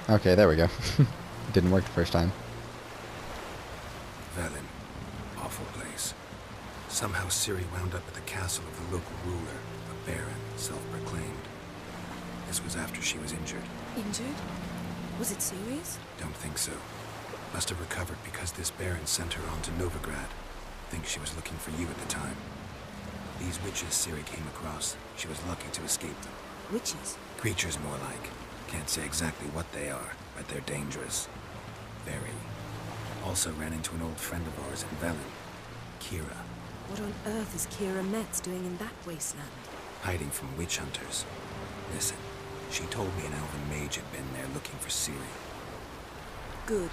Okay, there we go. Didn't work the first time. Velen. Awful place. Somehow Ciri wound up at the castle of the local ruler, a baron, self-proclaimed. This was after she was injured. Injured? Was it serious? Don't think so. Must have recovered because this baron sent her on to Novigrad. Think she was looking for you at the time. These witches Ciri came across, she was lucky to escape them. Witches? Creatures more like. Can't say exactly what they are, but they're dangerous. Very. Also ran into an old friend of ours in Velen, Kira. What on earth is Kira Metz doing in that wasteland? Hiding from witch hunters. Listen, she told me an elven mage had been there looking for Ciri. Good.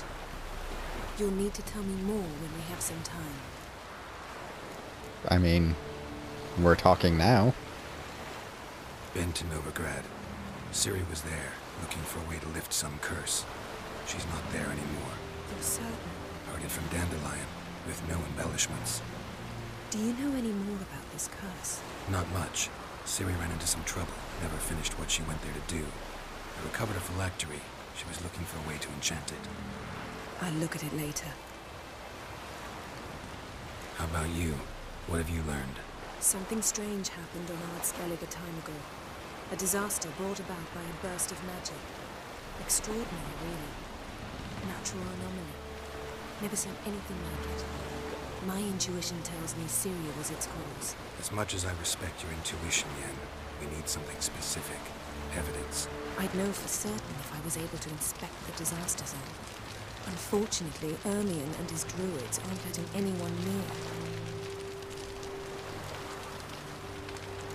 You'll need to tell me more when we have some time. I mean, we're talking now. Been to Novigrad. Ciri was there, looking for a way to lift some curse. She's not there anymore. You're certain? Heard it from Dandelion, with no embellishments. Do you know any more about this curse? Not much. Ciri ran into some trouble, never finished what she went there to do. I recovered a phylactery. She was looking for a way to enchant it. I'll look at it later. How about you? What have you learned? Something strange happened on Ard Skellig a time ago. A disaster brought about by a burst of magic. Extraordinary, really. Natural anomaly. Never seen anything like it. My intuition tells me Syria was its cause. As much as I respect your intuition, Yen, we need something specific. Evidence. I'd know for certain if I was able to inspect the disaster zone. Unfortunately, Ermion and his druids aren't letting anyone near.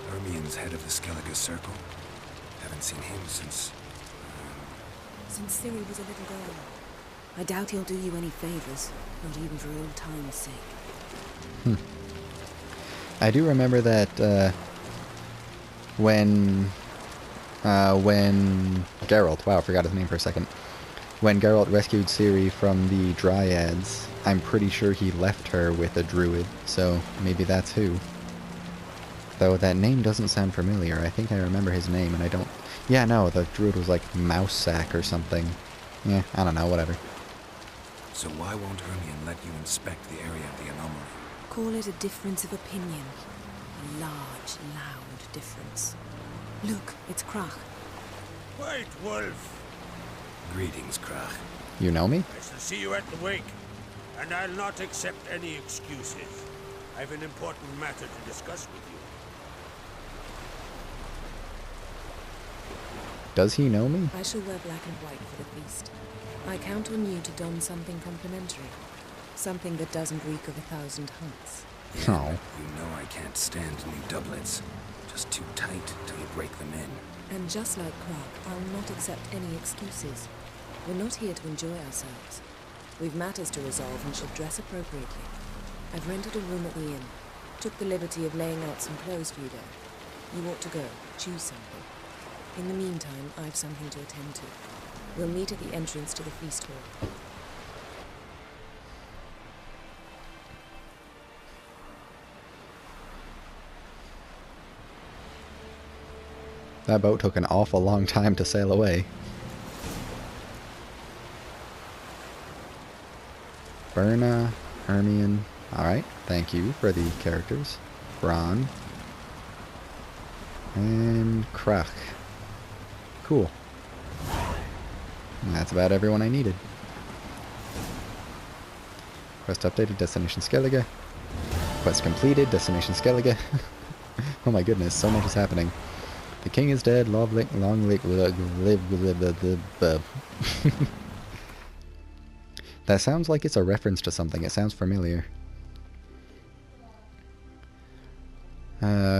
Ermion's head of the Skellige Circle? Haven't seen him since... Since Ciri was a little girl. I doubt he'll do you any favors, not even for old time's sake. I do remember that when Geralt, wow, I forgot his name for a second. When Geralt rescued Ciri from the Dryads, I'm pretty sure he left her with a druid, so maybe that's who. Though that name doesn't sound familiar. I think I remember his name, and I don't... Yeah, no, the druid was like Mousesack or something. Yeah, I don't know, whatever. So why won't Ermion let you inspect the area of the anomaly? Call it a difference of opinion. A large, loud difference. Look, it's Krach. White Wolf. Greetings, Krach. You know me? I shall see you at the wake, and I'll not accept any excuses. I've an important matter to discuss with you. Does he know me? I shall wear black and white for the feast. I count on you to don something complimentary. Something that doesn't reek of 1,000 hunts. Oh. You know I can't stand new doublets. Just too tight till you break them in. And just like Krach, I'll not accept any excuses. We're not here to enjoy ourselves. We've matters to resolve and should dress appropriately. I've rented a room at the inn. Took the liberty of laying out some clothes for you there. You ought to go. Choose something. In the meantime, I've something to attend to. We'll meet at the entrance to the feast hall. That boat took an awful long time to sail away. Berna, Ermion. Alright, thank you for the characters. Bron. And Krach. Cool. And that's about everyone I needed. Quest updated, Destination Skellige. Quest completed, Destination Skellige. Oh my goodness, so much is happening. The king is dead, long live. That sounds like it's a reference to something. It sounds familiar.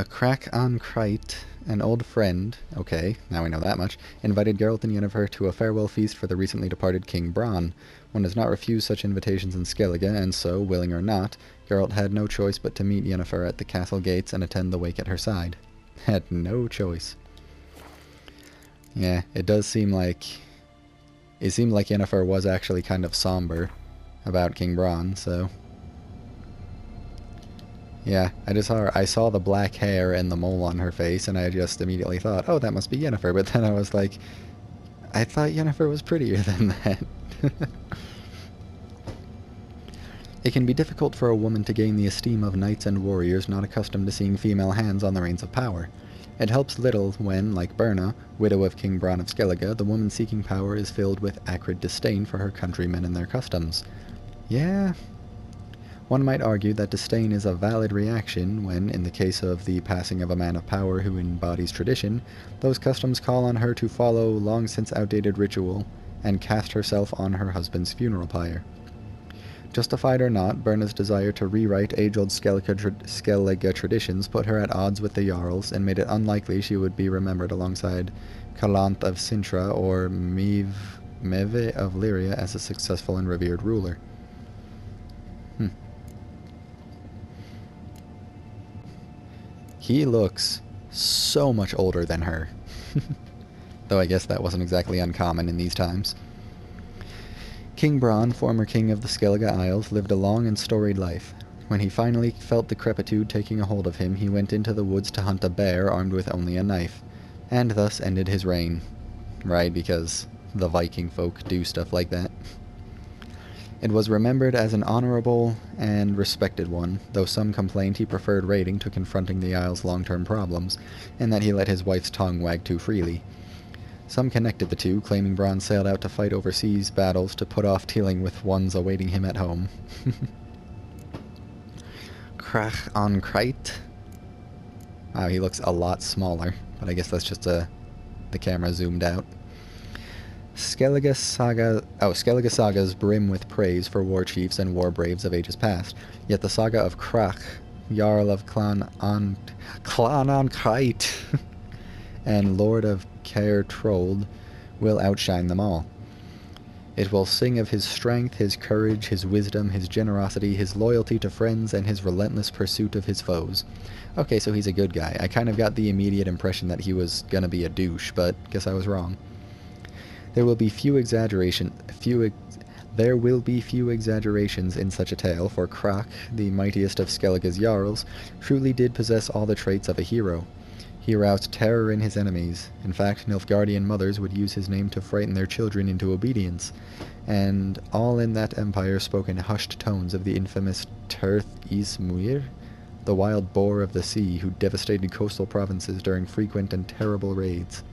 Crack on Krite, an old friend, okay, now we know that much, invited Geralt and Yennefer to a farewell feast for the recently departed King Bronn. One does not refuse such invitations in Skellige, and so, willing or not, Geralt had no choice but to meet Yennefer at the castle gates and attend the wake at her side. Had no choice. Yeah, it does seem like... It seemed like Yennefer was actually kind of somber about King Bronn, so... Yeah, I saw the black hair and the mole on her face, and I just immediately thought, oh, that must be Yennefer, but then I was like, I thought Yennefer was prettier than that. It can be difficult for a woman to gain the esteem of knights and warriors not accustomed to seeing female hands on the reins of power. It helps little when, like Birna, widow of King Bran of Skellige, the woman seeking power is filled with acrid disdain for her countrymen and their customs. Yeah. One might argue that disdain is a valid reaction when, in the case of the passing of a man of power who embodies tradition, those customs call on her to follow long since outdated ritual and cast herself on her husband's funeral pyre. Justified or not, Birna's desire to rewrite age-old Skellige traditions put her at odds with the Jarls and made it unlikely she would be remembered alongside Calanth of Sintra or Meve of Lyria as a successful and revered ruler. He looks so much older than her. Though I guess that wasn't exactly uncommon in these times. King Bran, former king of the Skellige Isles, lived a long and storied life. When he finally felt decrepitude taking a hold of him, he went into the woods to hunt a bear armed with only a knife, and thus ended his reign. Right, because the Viking folk do stuff like that. It was remembered as an honorable and respected one, though some complained he preferred raiding to confronting the Isle's long-term problems, and that he let his wife's tongue wag too freely. Some connected the two, claiming Bran sailed out to fight overseas battles to put off dealing with ones awaiting him at home. Krach on Kreit. Wow, he looks a lot smaller, but I guess that's just the camera zoomed out. Skellige sagas brim with praise for war chiefs and war braves of ages past, yet the saga of Krach, Jarl of Clan on Kreit, and Lord of Caer Trold, will outshine them all. It will sing of his strength, his courage, his wisdom, his generosity, his loyalty to friends, and his relentless pursuit of his foes. Okay, so he's a good guy. I kind of got the immediate impression that he was gonna be a douche, but guess I was wrong. There will be few exaggerations in such a tale, for Krach, the mightiest of Skellige's Jarls, truly did possess all the traits of a hero. He roused terror in his enemies. In fact, Nilfgaardian mothers would use his name to frighten their children into obedience, and all in that empire spoke in hushed tones of the infamous Turth Ismuir, the wild boar of the sea who devastated coastal provinces during frequent and terrible raids.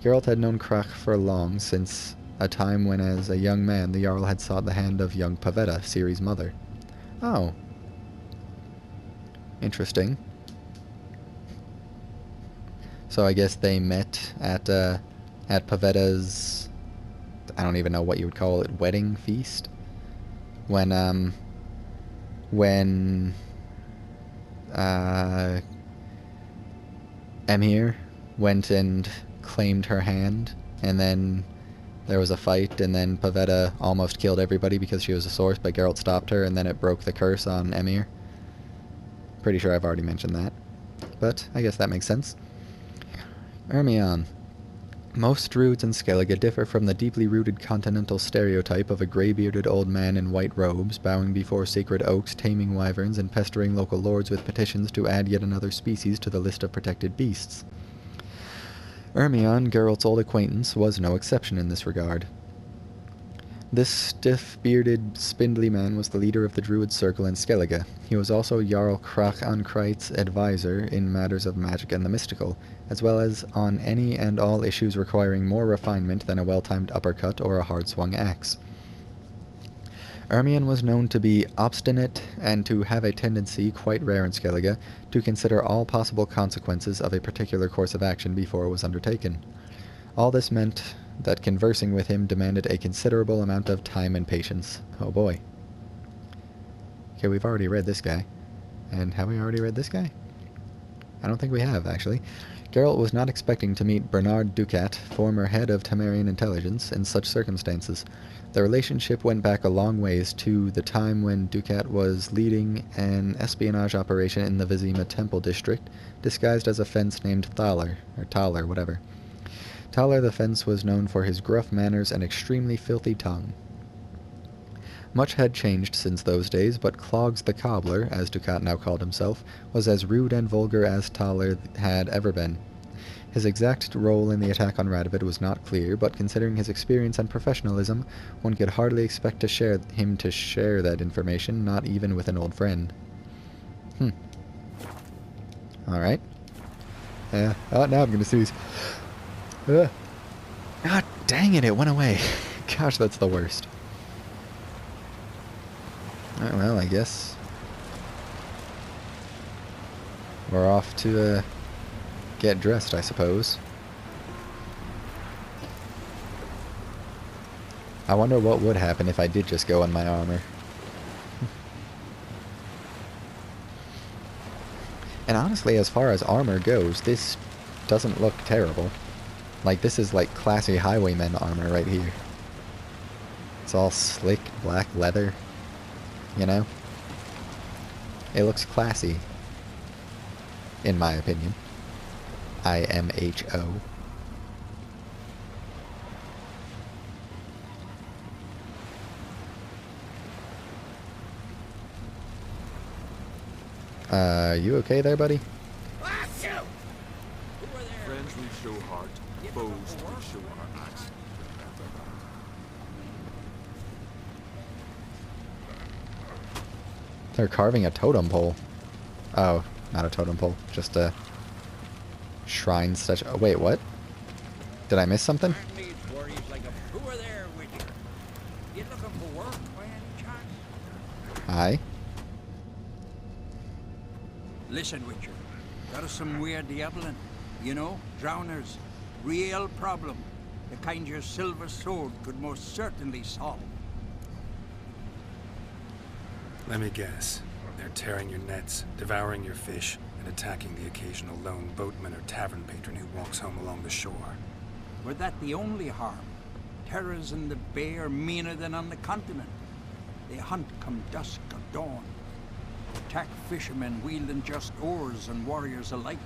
Geralt had known Krach for long, since a time when as a young man the Jarl had sought the hand of young Pavetta, Ciri's mother. Oh. Interesting. So I guess they met at Pavetta's, I don't even know what you would call it, wedding feast? When Emhyr went and claimed her hand, and then there was a fight, and then Pavetta almost killed everybody because she was a source, but Geralt stopped her, and then it broke the curse on Emhyr. Pretty sure I've already mentioned that, but I guess that makes sense. Ermion. Most druids in Skellige differ from the deeply rooted continental stereotype of a grey-bearded old man in white robes, bowing before sacred oaks, taming wyverns, and pestering local lords with petitions to add yet another species to the list of protected beasts. Ermion, Geralt's old acquaintance, was no exception in this regard. This stiff-bearded, spindly man was the leader of the druid circle in Skellige. He was also Jarl Krach an Kreit's advisor in matters of magic and the mystical, as well as on any and all issues requiring more refinement than a well-timed uppercut or a hard-swung axe. Ermion was known to be obstinate and to have a tendency, quite rare in Skellige, to consider all possible consequences of a particular course of action before it was undertaken. All this meant that conversing with him demanded a considerable amount of time and patience. Oh boy. Okay, we've already read this guy. And have we already read this guy? I don't think we have, actually. Geralt was not expecting to meet Bernard Ducat, former head of Temerian intelligence, in such circumstances. The relationship went back a long ways to the time when Ducat was leading an espionage operation in the Vizima Temple district, disguised as a fence named Thaler, or Taler, whatever. Taler the Fence was known for his gruff manners and extremely filthy tongue. Much had changed since those days, but Clogs the Cobbler, as Ducat now called himself, was as rude and vulgar as Taler had ever been. His exact role in the attack on Radovid was not clear, but considering his experience and professionalism, one could hardly expect him to share that information, not even with an old friend. Alright. Yeah. Oh, now I'm gonna sneeze. God dang it, it went away. Gosh, that's the worst. Alright, well, I guess we're off to get dressed, I suppose. I wonder what would happen if I did just go in my armor. And honestly, as far as armor goes, this doesn't look terrible. Like, this is like classy highwayman armor right here. It's all slick, black leather. You know? It looks classy. In my opinion. IMHO. You okay there, buddy? Friends we show heart, foes we show our axe. They're carving a totem pole. Oh, not a totem pole, just a shrine statue. Oh, wait, what? Did I miss something? Hi. Listen, Witcher. Got us some weird diabling. You know, drowners. Real problem. The kind your silver sword could most certainly solve. Let me guess. They're tearing your nets, devouring your fish, and attacking the occasional lone boatman or tavern patron who walks home along the shore. Were that the only harm? Terrors in the bay are meaner than on the continent. They hunt come dusk or dawn. Attack fishermen wielding just oars and warriors alike.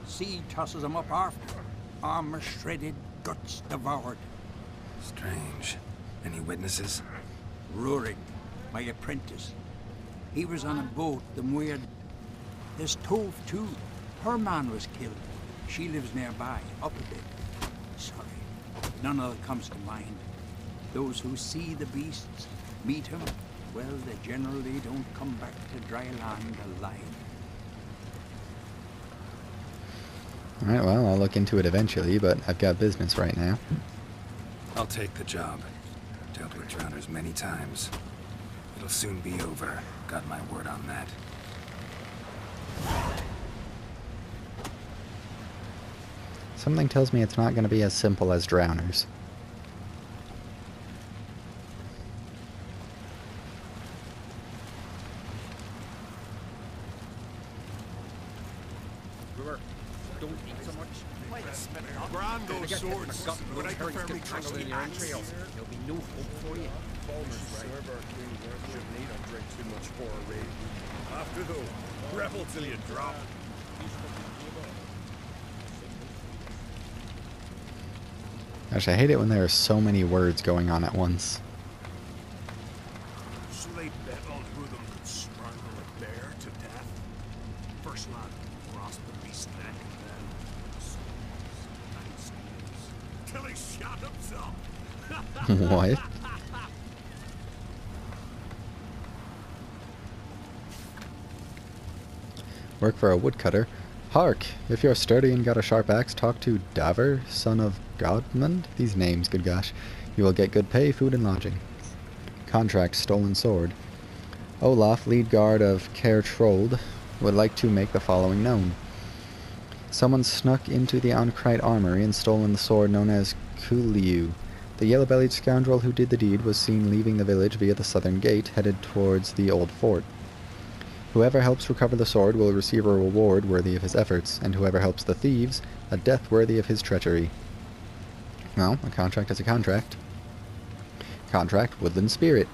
Sea tosses them up after. Armor shredded, guts devoured. Strange. Any witnesses? Rurik, my apprentice. He was on a boat, the weird. There's Tove, too. Her man was killed. She lives nearby, up a bit. Sorry, none of it comes to mind. Those who see the beasts, meet him, well, they generally don't come back to dry land alive. Alright, well, I'll look into it eventually, but I've got business right now. I'll take the job. Dealt with drowners many times. It'll soon be over. Got my word on that. Something tells me it's not going to be as simple as drowners. Don't eat so much. Grind those swords. Would I prefer me tangled in your entrails? There'll be no hope for you. Balmer's right. Serve our king should need to drink too much for a raid. After though, rebel till you drop. Gosh, I hate it when there are so many words going on at once. Slate bet on who of them could strangle a bear to death. First man grasp the beast's neck and then till he shot himself. What? Work for a woodcutter. Hark! If you're sturdy and got a sharp axe, talk to Davr, son of Godmund. These names, good gosh. You will get good pay, food, and lodging. Contract, stolen sword. Olaf, lead guard of Caer Trold, would like to make the following known. Someone snuck into the Ankrite armory and stolen the sword known as Kuliu. The yellow-bellied scoundrel who did the deed was seen leaving the village via the southern gate, headed towards the old fort. Whoever helps recover the sword will receive a reward worthy of his efforts, and whoever helps the thieves, a death worthy of his treachery. Well, a contract is a contract. Contract, Woodland Spirit.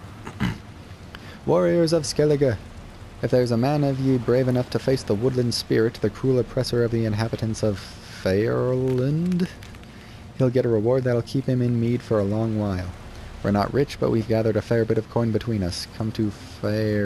Warriors of Skellige, if there's a man of ye brave enough to face the Woodland Spirit, the cruel oppressor of the inhabitants of Faerland, he'll get a reward that'll keep him in mead for a long while. We're not rich, but we've gathered a fair bit of coin between us. Come to Faer...